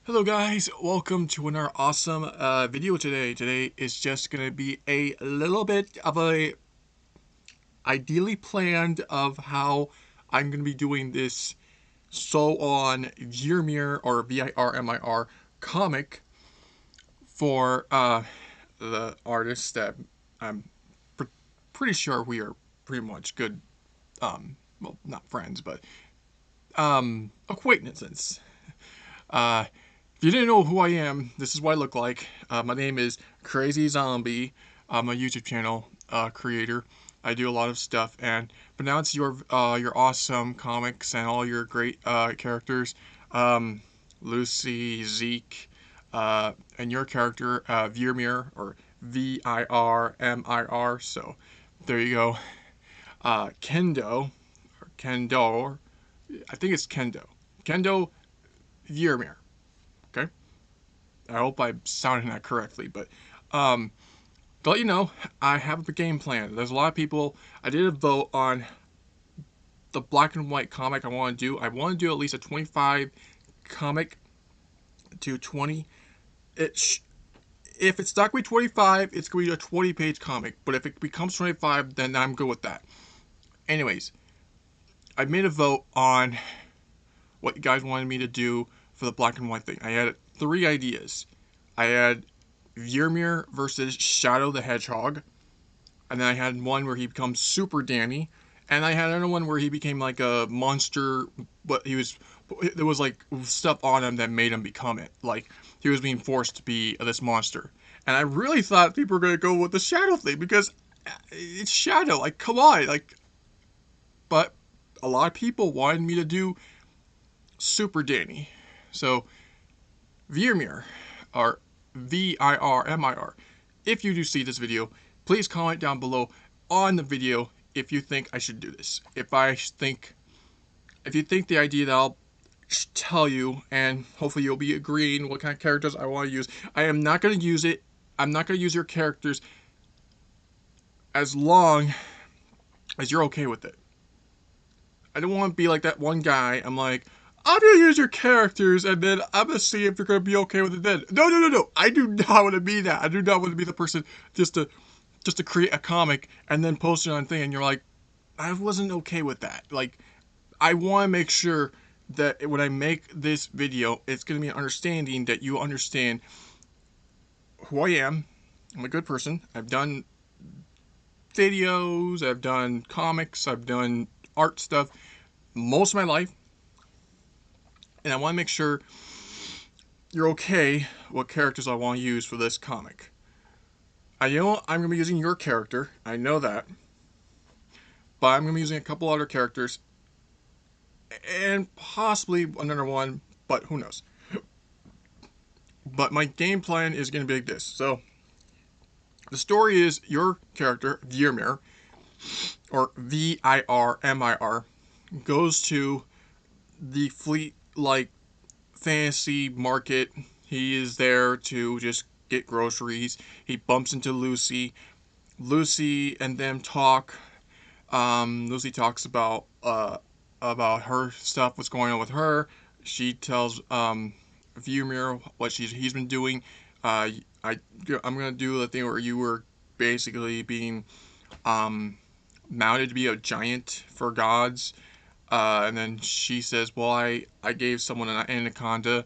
Hello guys, welcome to another awesome video today. Today is just going to be a little bit of a ideally planned of how I'm going to be doing this so on Virmir or Virmir comic for the artist that I'm pr pretty sure we are pretty much good, well, not friends, but acquaintances. Uh, if you didn't know who I am, this is what I look like. My name is Crazy Zombie. I'm a YouTube channel creator. I do a lot of stuff and pronounce your awesome comics and all your great characters. Lucy, Zeke, and your character Virmir or Virmir. So there you go. Kendo or Kendo. I think it's Kendo. Kendo Virmir. Okay. I hope I'm sounding that correctly, but to let you know, I have a game plan. There's a lot of people. I did a vote on the black and white comic I want to do. I want to do at least a 25 comic to 20. If it's not going to be 25, it's going to be a 20-page comic. But if it becomes 25, then I'm good with that. Anyways, I made a vote on what you guys wanted me to do for the black and white thing. I had three ideas. I had Virmir versus Shadow the Hedgehog. And then I had one where he becomes Super Danny. And I had another one where he became like a monster, but there was like stuff on him that made him become it. Like he was being forced to be this monster. And I really thought people were going to go with the Shadow thing because it's Shadow. Like, come on. Like, but a lot of people wanted me to do Super Danny. So, Virmir, or Virmir. If you do see this video, please comment down below on the video if you think I should do this. If you think the idea that I'll tell you, and hopefully you'll be agreeing what kind of characters I want to use. I am not going to use it. I'm not going to use your characters as long as you're okay with it. I don't want to be like that one guy. I'm like, I'm gonna use your characters, and then I'm gonna see if you're gonna be okay with it. Then, no. I do not want to be that. I do not want to be the person just to create a comic and then post it on thing, and you're like, I wasn't okay with that. Like, I want to make sure that when I make this video, it's gonna be an understanding that you understand who I am. I'm a good person. I've done videos, I've done comics, I've done art stuff most of my life, and I want to make sure you're okay what characters I want to use for this comic. I know I'm going to be using your character, I know that, but I'm going to be using a couple other characters, and possibly another one, but who knows. But my game plan is going to be like this. So, the story is your character, Virmir, or Virmir, goes to the fleet-like fantasy market. He is there to just get groceries. He bumps into Lucy. Lucy and them talk. Lucy talks about her stuff, what's going on with her. She tells Virmir what he's been doing. Uh, I'm gonna do the thing where you were basically being um, mounted to be a giant for gods. And then she says, "Well, I gave someone an anaconda,"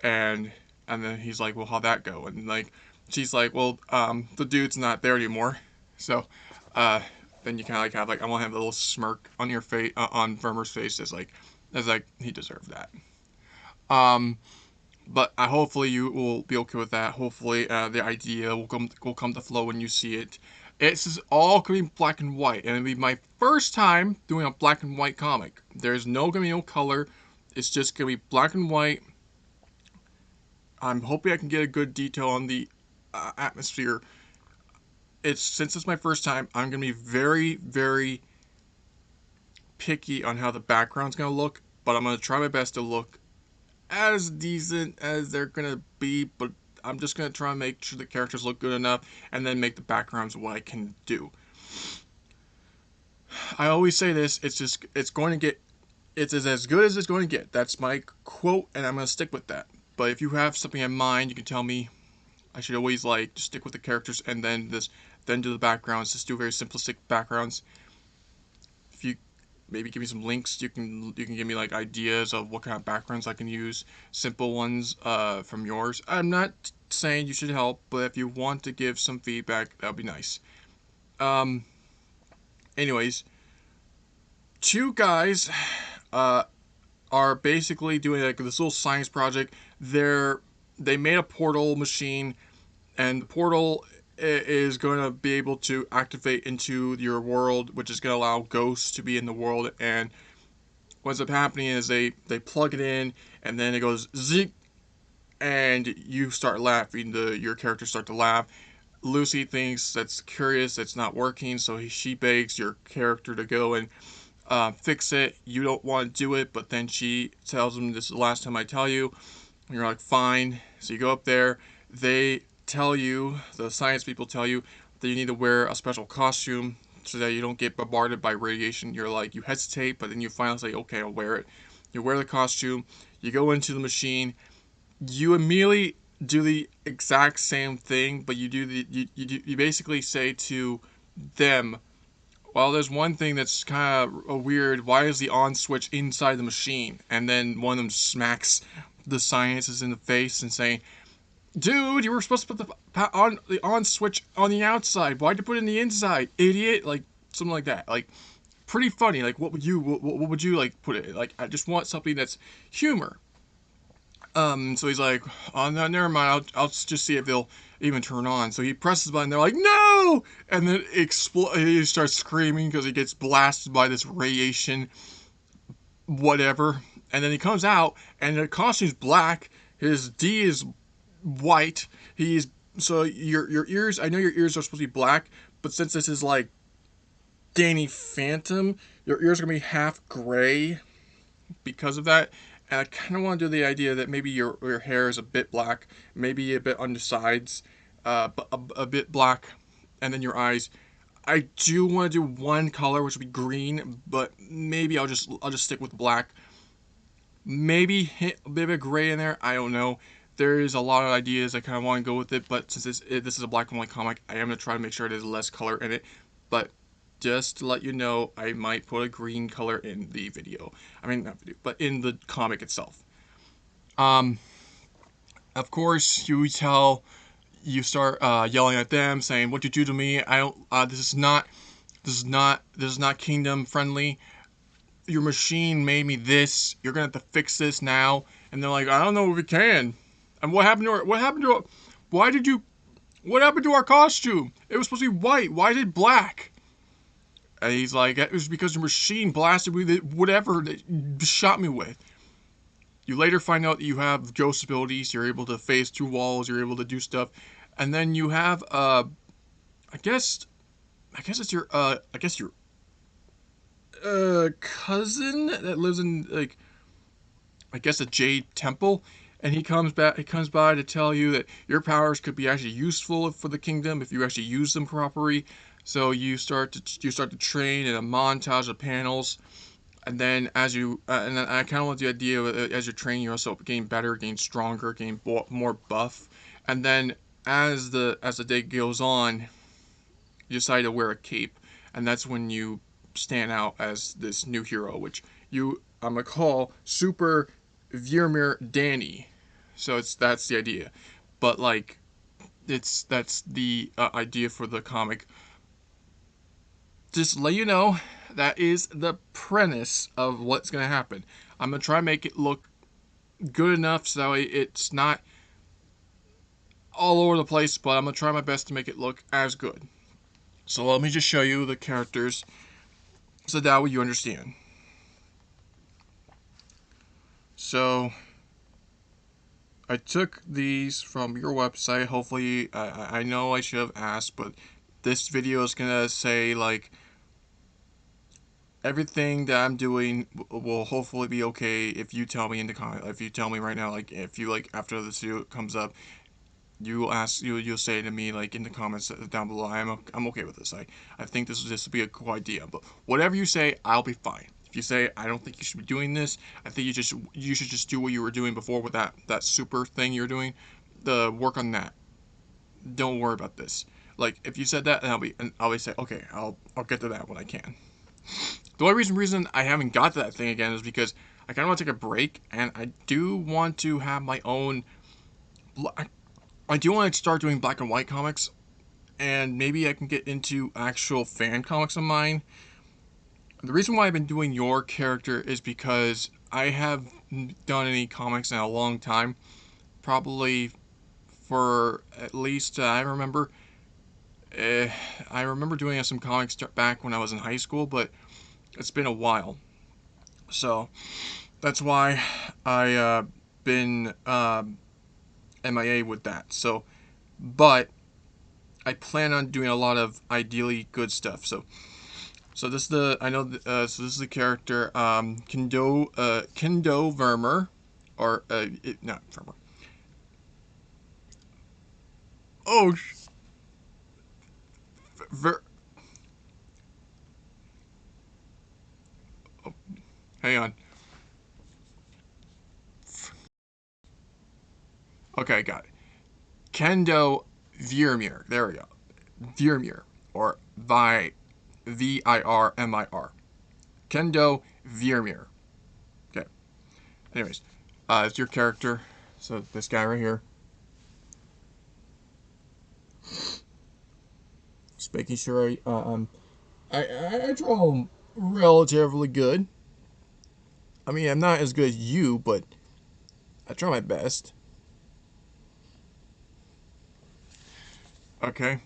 and then he's like, "Well, how'd that go?" And like, she's like, "Well, the dude's not there anymore." So, uh, then you kind of like have like I want to have a little smirk on your face, on Vermeer's face, as like he deserved that. Um, but hopefully you will be okay with that. Hopefully, the idea will come to flow when you see it. It's all gonna be black and white, and it'll be my first time doing a black and white comic. There's gonna be no color. It's just gonna be black and white. I'm hoping I can get a good detail on the atmosphere. Since it's my first time, I'm gonna be very, very picky on how the background's gonna look, but I'm gonna try my best to look as decent as they're gonna be, but I'm just gonna try and make sure the characters look good enough and then make the backgrounds what I can do. I always say this, it's as good as it's going to get. That's my quote and I'm gonna stick with that. But if you have something in mind, you can tell me. I should always like just stick with the characters and then do the backgrounds. Just do very simplistic backgrounds. If you maybe give me some links, you can give me like ideas of what kind of backgrounds I can use. Simple ones from yours. I'm not saying you should help, but if you want to give some feedback, that would be nice. Um. Anyways, two guys are basically doing like this little science project. They made a portal machine, and the portal is going to be able to activate into your world, which is going to allow ghosts to be in the world. And what's up happening is they plug it in, and then it goes zik, and you start laughing. Your characters start to laugh. Lucy thinks that's curious, that's not working, so she begs your character to go and fix it. You don't want to do it, but then she tells him, "This is the last time I tell you." And you're like, "Fine." So you go up there. They tell you, the science people tell you, that you need to wear a special costume so that you don't get bombarded by radiation. You're like, you hesitate, but then you finally say, "Okay, I'll wear it." You wear the costume. You go into the machine. You immediately do the exact same thing, but you basically say to them, well, there's one thing that's kind of weird. Why is the on switch inside the machine? And then one of them smacks the scientists in the face and saying, "Dude, you were supposed to put the on switch on the outside. Why'd you put it in the inside, idiot?" Like something like that. Like pretty funny. Like what would you like put it? Like I just want something that's humor. So he's like, "Oh no, never mind. I'll just see if they'll even turn on." So he presses the button. They're like, "No!" And then he starts screaming because he gets blasted by this radiation, whatever. And then he comes out, and the costume's black. His D is white. He's so your ears. I know your ears are supposed to be black, but since this is like Danny Phantom, your ears are gonna be half gray because of that. And I kind of want to do the idea that maybe your hair is a bit black, maybe a bit on the sides, but a bit black, and then your eyes. I do want to do one color, which would be green, but maybe I'll just stick with black. Maybe hit a bit of gray in there. I don't know. There is a lot of ideas. I kind of want to go with it, but since this is a black and white comic, I am gonna try to make sure there's less color in it. But just to let you know, I might put a green color in the video. I mean, not video, but in the comic itself. Um, of course, you start yelling at them, saying, "What you do to me? I don't. This is not kingdom friendly. Your machine made me this. You're gonna have to fix this now." And they're like, "I don't know if we can." And why did you? What happened to our costume? It was supposed to be white. Why is it black? And he's like, "It was because your machine blasted me with whatever that you shot me with." You later find out that you have ghost abilities. You're able to phase through walls. You're able to do stuff, and then you have I guess it's your cousin that lives in like I guess a jade temple, and he comes back. He comes by to tell you that your powers could be actually useful for the kingdom if you actually use them properly. So you start to train in a montage of panels, and then and then I kind of want the idea of as you're training, you're also getting better, getting stronger, getting more buff, and then as the day goes on, you decide to wear a cape, and that's when you stand out as this new hero, which I'm gonna call Super Virmir Danny. So that's the idea, but like that's the idea for the comic. Just let you know that is the premise of what's gonna happen. I'm gonna try to make it look good enough so it's not all over the place, but I'm gonna try my best to make it look as good. So let me just show you the characters so that way you understand. So I took these from your website. Hopefully, I know I should have asked, but this video is gonna say like everything that I'm doing will hopefully be okay if you tell me in the comment. If you tell me right now, like if you like after this video comes up, you'll say to me like in the comments down below, I'm okay with this. I think this will be a cool idea, but whatever you say, I'll be fine. If you say I don't think you should be doing this, I think you should just do what you were doing before with that super thing you're doing. The work on that. Don't worry about this. Like if you said that, and I'll be say okay, I'll get to that when I can. The only reason I haven't got to that thing again is because I kind of want to take a break, and I do want to have my own. I do want to start doing black and white comics, and maybe I can get into actual fan comics of mine. The reason why I've been doing your character is because I haven't done any comics in a long time. Probably for at least uh, I remember doing some comics back when I was in high school, but it's been a while. So that's why I been MIA with that. So, but I plan on doing a lot of ideally good stuff. So this is the I know so this is the character Kendo Vermir, or not Vermir. Oh, Ver, oh, hang on. Okay, I got it. Kendo Virmir. There we go. Virmir, or Virmir. Kendo Virmir. Okay. Anyways, it's your character. So this guy right here. Just making sure I draw him relatively good. I mean, I'm not as good as you, but I try my best. Okay.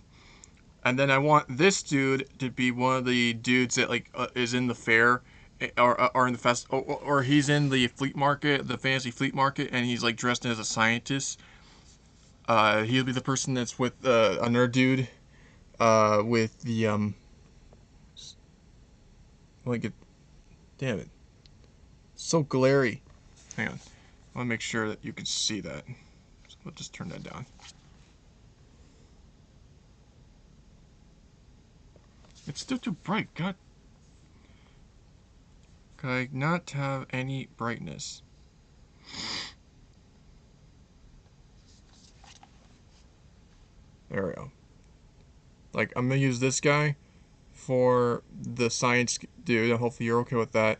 And then I want this dude to be one of the dudes that like is in the fair, or in the fest, or he's in the flea market, the fantasy flea market, and he's like dressed as a scientist. He'll be the person that's with a nerd dude, with the like, damn it, so glary. Hang on, I want to make sure that you can see that. So we'll just turn that down. It's still too bright. God, could I not have any brightness? There we go. Like, I'm gonna use this guy for the science dude, and hopefully you're okay with that.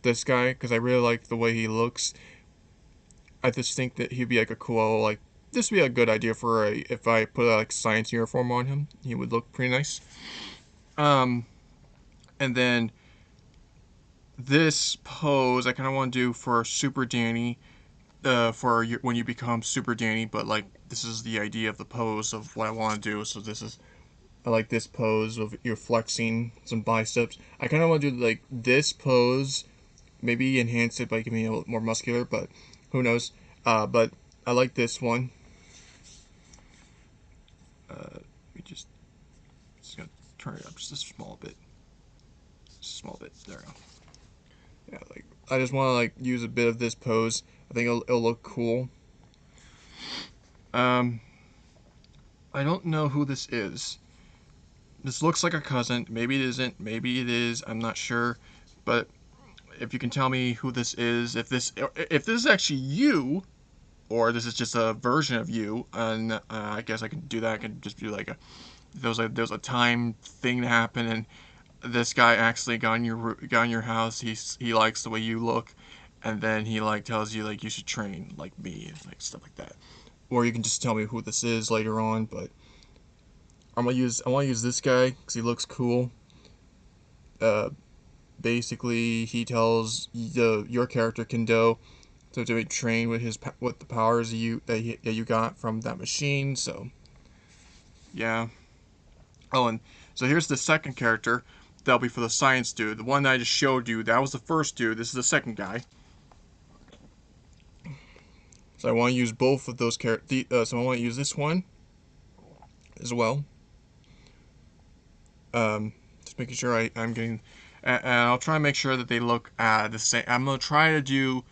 This guy, because I really like the way he looks. I just think that he'd be like a cool, like, this would be a good idea for if I put a like science uniform on him. He would look pretty nice. Um, and then this pose I kind of want to do for Super Danny, for when you become Super Danny. But like, this is the idea of the pose of what I want to do. So this is I like this pose of you're flexing some biceps. I kind of want to do like this pose, maybe enhance it by giving it a little more muscular, but who knows? But I like this one. We just gonna turn it up just a small bit, There we go. Yeah, like I just want to like use a bit of this pose. I think it'll look cool. Um, I don't know who this is. This looks like a cousin. Maybe it isn't. Maybe it is. I'm not sure. But if you can tell me who this is, if this is actually you, or this is just a version of you, and I guess I can do that. I can just do like there's a time thing to happen, and this guy actually got in your house. He likes the way you look, and then he like tells you like you should train like me, and like stuff like that. Or you can just tell me who this is later on. But I want to use this guy because he looks cool. Uh, Basically he tells your character Kendo to train with the powers that you got from that machine. So yeah. Oh, and so here's the second character. That'll be for the science dude. The one that I just showed you, that was the first dude. This is the second guy. So I want to use both of those characters. So I want to use this one as well. Just making sure I'm getting, and I'll try and make sure that they look the same. I'm gonna try to do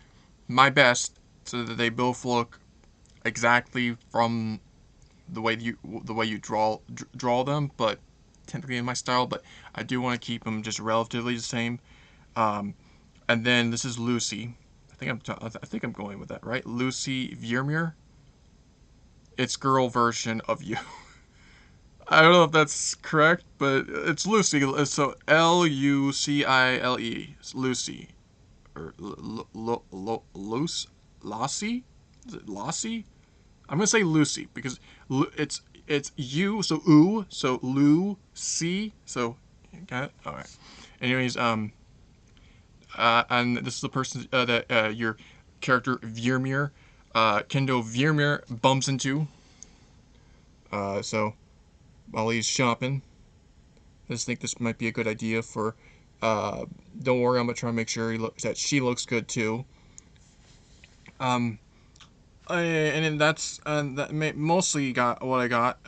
my best so that they both look exactly from the way you draw them, but technically in my style. But I do want to keep them just relatively the same. Um, And then this is Lucy. I think I'm going with that, right? Lucy Virmir. It's girl version of you. I don't know if that's correct, but it's Lucy. So Lucile. It's Lucy. Or Luce? Lassie? Is it Lassie? I'm gonna say Lucy because it's you. So ooh. So Lucy. So got it. All right. Anyways, and this is the person that your character Virmir, Kendo Virmir bumps into. So while he's shopping, I just think this might be a good idea for. Don't worry, I'm gonna try to make sure that she looks good too. Um, and then that's mostly got what I got.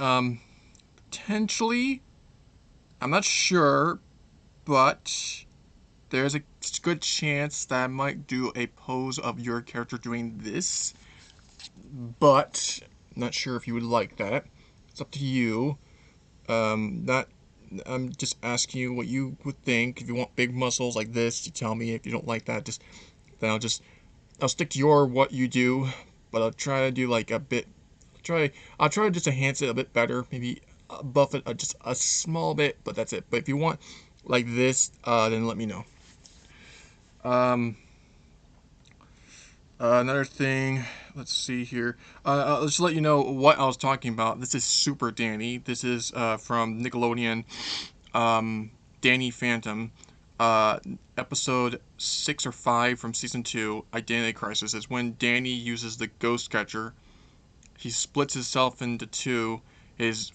Potentially, I'm not sure, but there's a good chance that I might do a pose of your character doing this, but I'm not sure if you would like that. It's up to you. Not. I'm just asking you what you would think. If you want big muscles like this, you tell me. If you don't like that, then I'll stick to your what you do, but I'll try to do like a bit. I'll try to just enhance it a bit better. Maybe buff it just a small bit, but that's it. But if you want like this, then let me know. Um, another thing, let's see here. I'll just let you know what I was talking about. This is Super Danny. This is from Nickelodeon, Danny Phantom. Uh, episode 6 or 5 from season 2, Identity Crisis, is when Danny uses the ghost catcher. He splits himself into two. His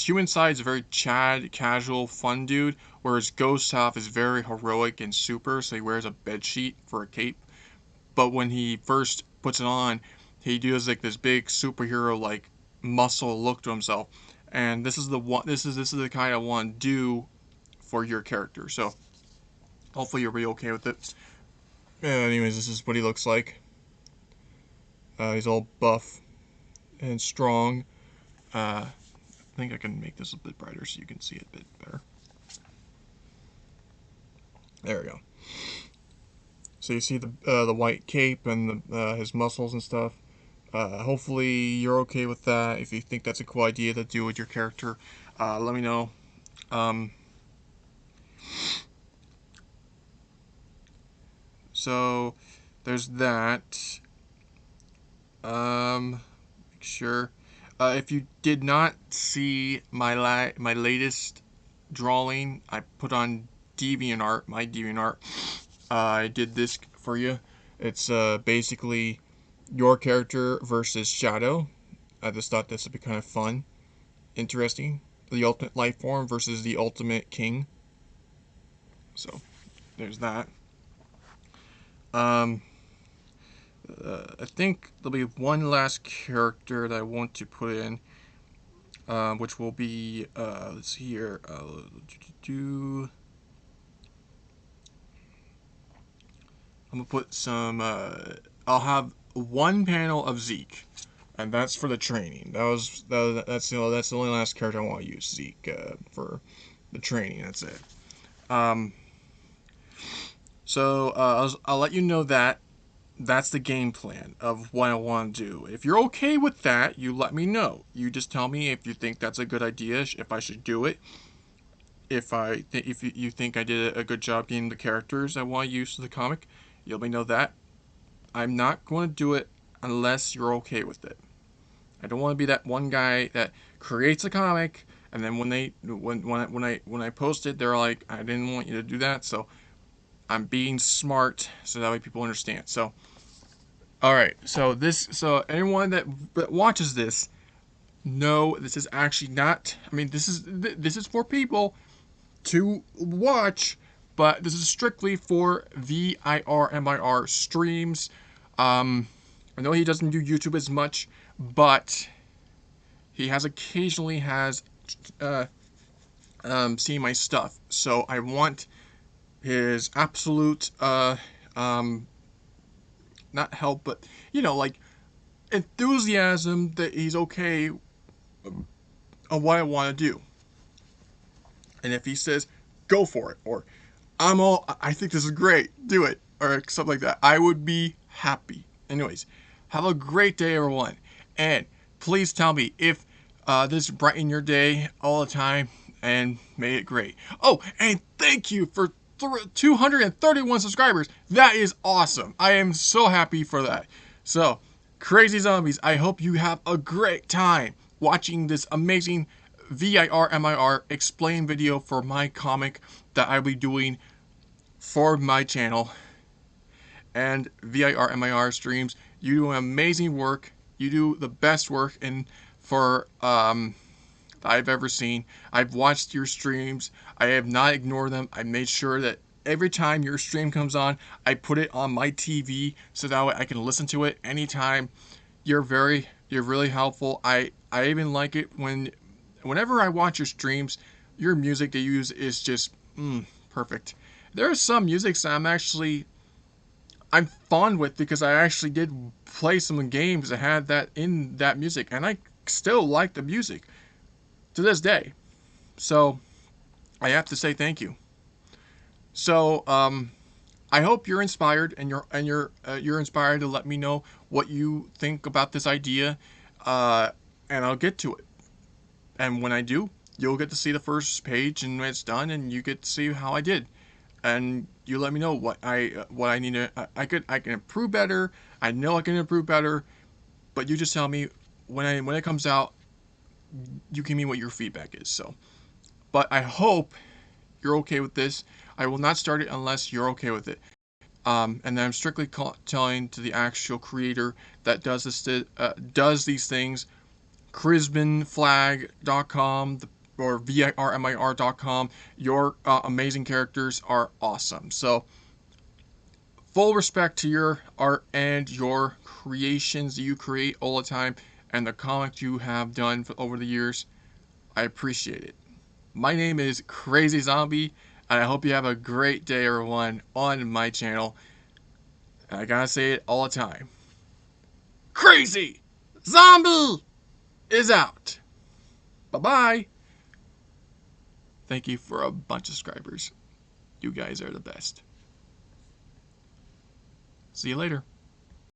human side is a very Chad, casual, fun dude, whereas ghost half is very heroic and super, so he wears a bed sheet for a cape. But when he first puts it on, he does like this big superhero like muscle look to himself. And this is the one. This is the kind I want to do for your character. So hopefully you'll be okay with it. Anyways, this is what he looks like. He's all buff and strong. I think I can make this a bit brighter so you can see it a bit better. There we go. So you see the white cape and his muscles and stuff. Hopefully you're okay with that. If you think that's a cool idea to do with your character, let me know. So there's that. Make sure. If you did not see my latest drawing, I put on DeviantArt, my DeviantArt. I did this for you. It's basically your character versus Shadow. I just thought this would be kind of fun, interesting. The ultimate life form versus the ultimate king. So there's that. I think there'll be one last character that I want to put in, which will be let's see here. I'm gonna put some. I'll have one panel of Zeke, and that's for the training. That's the only last character I want to use, Zeke, for the training. That's it. Um, so I'll let you know that that's the game plan of what I want to do. If you're okay with that, you let me know. You just tell me if you think that's a good idea, if I should do it. If you think I did a good job getting the characters I want to use for the comic, you let me know that. I'm not going to do it unless you're okay with it. I don't want to be that one guy that creates a comic and then when I post it, they're like, I didn't want you to do that. So I'm being smart so that way people understand. So all right, so anyone that watches this, know this is actually not. I mean, this is for people to watch, but this is strictly for VIRMIR streams. I know he doesn't do YouTube as much, but he has occasionally seen my stuff. So I want his absolute not help, but like enthusiasm that he's okay of what I want to do. And if he says go for it, or I think this is great. Do it. Or something like that. I would be happy. Anyways, have a great day, everyone. And please tell me if this brightened your day all the time and made it great. Oh, and thank you for 231 subscribers. That is awesome. I am so happy for that. So, Crazy Zombies, I hope you have a great time watching this amazing Virmir explain video for my comic that I'll be doing for my channel. And Virmir streams, you do amazing work. You do the best work in for I've ever seen. I've watched your streams. I have not ignored them. I made sure that every time your stream comes on, I put it on my TV so that way I can listen to it anytime. You're really helpful. I even like it whenever I watch your streams, your music they use is just perfect. There are some musics that I'm fond with because I actually did play some games that had that in that music, and I still like the music to this day. So I have to say thank you. So I hope you're inspired, and you're inspired to let me know what you think about this idea, and I'll get to it. And when I do, you'll get to see the first page, and when it's done, and you get to see how I did. And you let me know what I need to I can improve better. I know I can improve better, but you just tell me when it comes out. You give me what your feedback is. So, but I hope you're okay with this. I will not start it unless you're okay with it. And then I'm strictly telling to the actual creator that does these things. ChrismanFlag.com or VIRMIR.com. Your amazing characters are awesome. So, full respect to your art and your creations that you create all the time and the comics you have done over the years. I appreciate it. My name is Crazy Zombie, and I hope you have a great day, everyone, on my channel. And I gotta say it all the time. Crazy Zombie is out. Bye-bye. Thank you for a bunch of subscribers. You guys are the best. See you later.